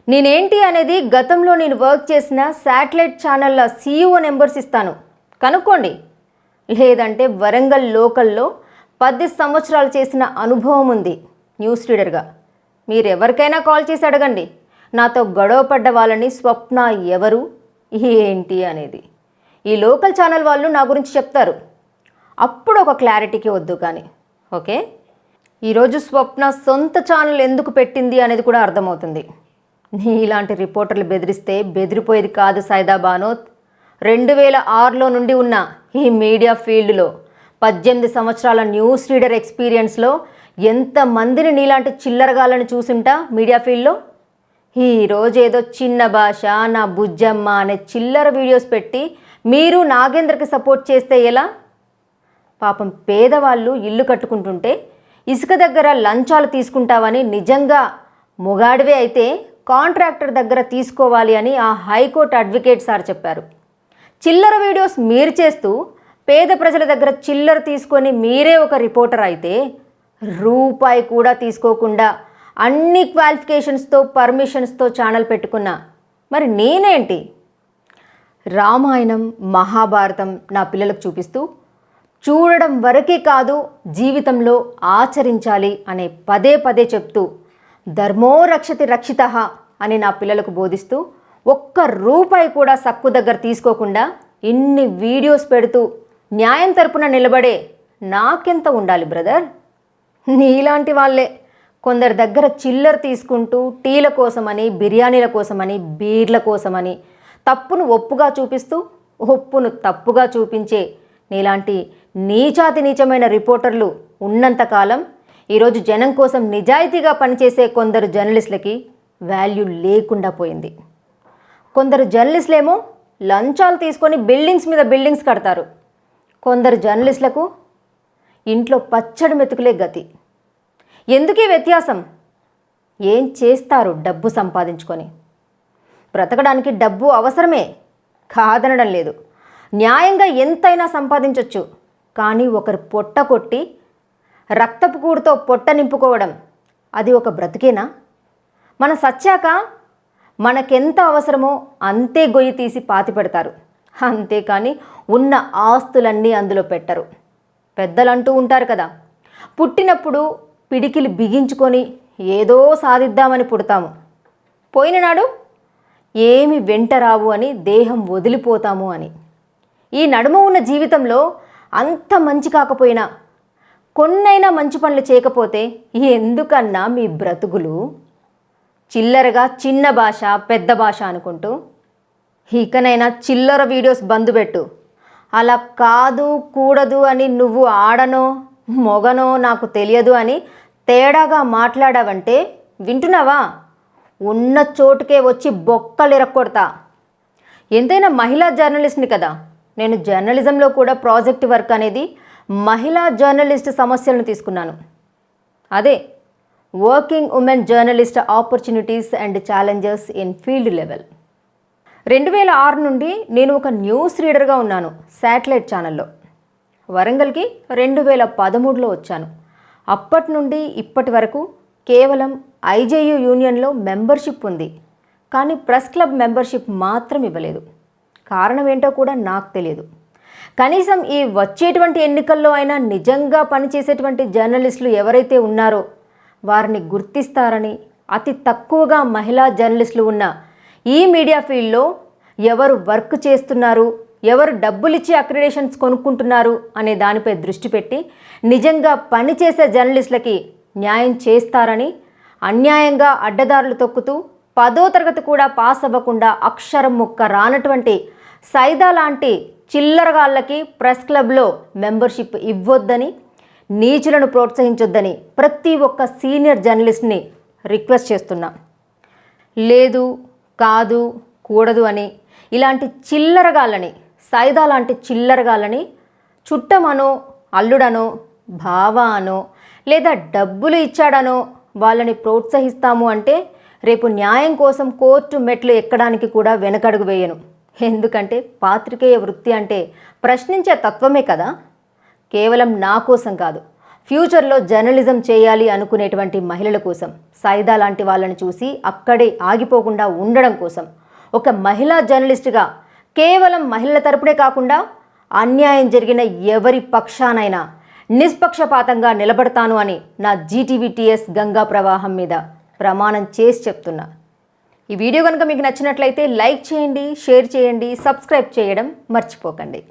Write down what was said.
నేనేంటి అనేది గతంలో నేను వర్క్ చేసిన శాటిలైట్ ఛానళ్ళ CEO నెంబర్స్ ఇస్తాను, కనుక్కోండి. లేదంటే వరంగల్ లోకల్లో 10 సంవత్సరాలు చేసిన అనుభవం ఉంది న్యూస్ రీడర్గా. మీరు ఎవరికైనా కాల్ చేసి అడగండి, నాతో గొడవ పడ్డ వాళ్ళని స్వప్న ఎవరు ఏంటి అనేది. ఈ లోకల్ ఛానల్ వాళ్ళు నా గురించి చెప్తారు, అప్పుడు ఒక క్లారిటీకి వద్దు కానీ. ఓకే, ఈరోజు స్వప్న సొంత ఛానల్ ఎందుకు పెట్టింది అనేది కూడా అర్థమవుతుంది. నీలాంటి రిపోర్టర్లు బెదిరిస్తే బెదిరిపోయేది కాదు సైదా బానోత్. 2006లో నుండి ఉన్న ఈ మీడియా ఫీల్డ్లో 18 సంవత్సరాల న్యూస్ రీడర్ ఎక్స్పీరియన్స్లో ఎంతమందిని నీలాంటి చిల్లరగాళ్ళని చూసుంటా మీడియా ఫీల్డ్లో. ఈరోజు ఏదో చిన్న భాష, నా బుజ్జమ్మ అనే చిల్లర వీడియోస్ పెట్టి మీరు నాగేంద్రకి సపోర్ట్ చేస్తే ఎలా? పాపం పేదవాళ్ళు ఇల్లు కట్టుకుంటుంటే ఇసుక దగ్గర లంచాలు తీసుకుంటావని నిజంగా మొగాడివే అయితే కాంట్రాక్టర్ దగ్గర తీసుకోవాలి అని ఆ హైకోర్టు అడ్వకేట్ సార్ చెప్పారు. చిల్లర వీడియోస్ మీరు చేస్తూ పేద ప్రజల దగ్గర చిల్లర తీసుకొని మీరే ఒక రిపోర్టర్ అయితే, రూపాయి కూడా తీసుకోకుండా అన్ని క్వాలిఫికేషన్స్తో పర్మిషన్స్తో ఛానల్ పెట్టుకున్నా మరి నేనేంటి? రామాయణం మహాభారతం నా పిల్లలకు చూపిస్తూ చూడడం వరకే కాదు జీవితంలో ఆచరించాలి అనే పదే పదే చెప్తూ ధర్మో రక్షతి రక్షితః అని నా పిల్లలకు బోధిస్తూ ఒక్క రూపాయి కూడా సక్కు దగ్గర తీసుకోకుండా ఇన్ని వీడియోస్ పెడుతూ న్యాయం తరపున నిలబడే నాకెంత ఉండాలి బ్రదర్? నీలాంటి వాళ్ళే కొందరి దగ్గర చిల్లర తీసుకుంటూ టీల కోసమని, బిర్యానీల కోసమని, బీర్ల కోసమని తప్పును ఒప్పుగా చూపిస్తూ ఒప్పును తప్పుగా చూపించే నీలాంటి నీచాతి నీచమైన రిపోర్టర్లు ఉన్నంతకాలం ఈరోజు జనం కోసం నిజాయితీగా పనిచేసే కొందరు జర్నలిస్టులకి వాల్యూ లేకుండా పోయింది. కొందరు జర్నలిస్టులేమో లంచాలు తీసుకొని బిల్డింగ్స్ మీద బిల్డింగ్స్ కడతారు. కొందరు జర్నలిస్టులకు ఇంట్లో పచ్చడి మెతుకులే గతి. ఎందుకీ వ్యత్యాసం? ఏం చేస్తారు డబ్బు సంపాదించుకొని? బ్రతకడానికి డబ్బు అవసరమే, కాదనడం లేదు. న్యాయంగా ఎంతైనా సంపాదించవచ్చు. కానీ ఒకరు పొట్ట కొట్టి రక్తపు కూడుతో పొట్ట నింపుకోవడం అది ఒక బ్రతికేనా? మన సచ్చాక మనకెంత అవసరమో అంతే గొయ్యి తీసి పాతి పెడతారు, అంతేకాని ఉన్న ఆస్తులన్నీ అందులో పెట్టరు. పెద్దలు అంటూ ఉంటారు కదా, పుట్టినప్పుడు పిడికిలు బిగించుకొని ఏదో సాధిద్దామని పుడతాము, పోయిన నాడు ఏమి వెంట రావు అని దేహం వదిలిపోతాము అని. ఈ నడుమ ఉన్న జీవితంలో అంత మంచి కాకపోయినా కొన్నైనా మంచి పనులు చేయకపోతే ఎందుకన్నా మీ బ్రతుకులు? చిల్లరగా చిన్న భాష పెద్ద భాష అనుకుంటూ ఇకనైనా చిల్లర వీడియోస్ బంద్ పెట్టు. అలా కాదు కూడదు అని నువ్వు ఆడనో మొగనో నాకు తెలియదు అని తేడాగా మాట్లాడావంటే వింటున్నావా? ఉన్న చోటుకే వచ్చి బొక్కలు ఇరక్కొడతా. ఎంతైనా మహిళా జర్నలిస్ట్ని కదా. నేను జర్నలిజంలో కూడా ప్రాజెక్ట్ వర్క్ అనేది మహిళా జర్నలిస్ట్ సమస్యలను తీసుకున్నాను. అదే working women journalist opportunities and challenges in field level. 2006 నుండి నేను ఒక న్యూస్ రీడర్గా ఉన్నాను శాటిలైట్ ఛానల్లో. వరంగల్కి 2013లో వచ్చాను. అప్పటి నుండి ఇప్పటి వరకు కేవలం IJU యూనియన్లో మెంబర్షిప్ ఉంది, కానీ ప్రెస్ క్లబ్ మెంబర్షిప్ మాత్రం ఇవ్వలేదు. కారణం ఏంటో కూడా నాకు తెలియదు. కనీసం ఈ వచ్చేటువంటి ఎన్నికల్లో అయినా నిజంగా పనిచేసేటువంటి జర్నలిస్టులు ఎవరైతే ఉన్నారో వారిని గుర్తిస్తారని, అతి తక్కువగా మహిళా జర్నలిస్టులు ఉన్న ఈ మీడియా ఫీల్డ్లో ఎవరు వర్క్ చేస్తున్నారు, ఎవరు డబ్బులిచ్చి అక్రిడేషన్స్ కొనుక్కుంటున్నారు అనే దానిపై దృష్టి పెట్టి నిజంగా పనిచేసే జర్నలిస్టులకి న్యాయం చేస్తారని, అన్యాయంగా అడ్డదారులు తొక్కుతూ 10వ తరగతి కూడా పాస్ అవ్వకుండా అక్షరం ముక్క రానటువంటి సైదా లాంటి చిల్లరగాళ్ళకి ప్రెస్ క్లబ్లో మెంబర్షిప్ ఇవ్వొద్దని, నీచులను ప్రోత్సహించొద్దని ప్రతి ఒక్క సీనియర్ జర్నలిస్ట్ని రిక్వెస్ట్ చేస్తున్నా. లేదు కాదు కూడదు అని ఇలాంటి చిల్లరగాళ్ళని, సైదా లాంటి చిల్లరగాళ్ళని చుట్టమనో అల్లుడనో బావ అనో లేదా డబ్బులు ఇచ్చాడనో వాళ్ళని ప్రోత్సహిస్తాము అంటే రేపు న్యాయం కోసం కోర్టు మెట్లు ఎక్కడానికి కూడా వెనకడుగు వేయను. ఎందుకంటే పాత్రికేయ వృత్తి అంటే ప్రశ్నించే తత్వమే కదా. కేవలం నా కోసం కాదు, ఫ్యూచర్లో జర్నలిజం చేయాలి అనుకునేటువంటి మహిళల కోసం, సాయిదా లాంటి వాళ్ళని చూసి అక్కడే ఆగిపోకుండా ఉండడం కోసం, ఒక మహిళా జర్నలిస్ట్గా కేవలం మహిళల తరపునే కాకుండా అన్యాయం జరిగిన ఎవరి పక్షానైనా నిష్పక్షపాతంగా నిలబడతాను అని నా GTV-TS గంగా ప్రవాహం మీద ప్రమాణం చేసి చెప్తున్నా. ఈ వీడియో కనుక మీకు నచ్చినట్లయితే లైక్ చేయండి, షేర్ చేయండి, సబ్స్క్రైబ్ చేయడం మర్చిపోకండి.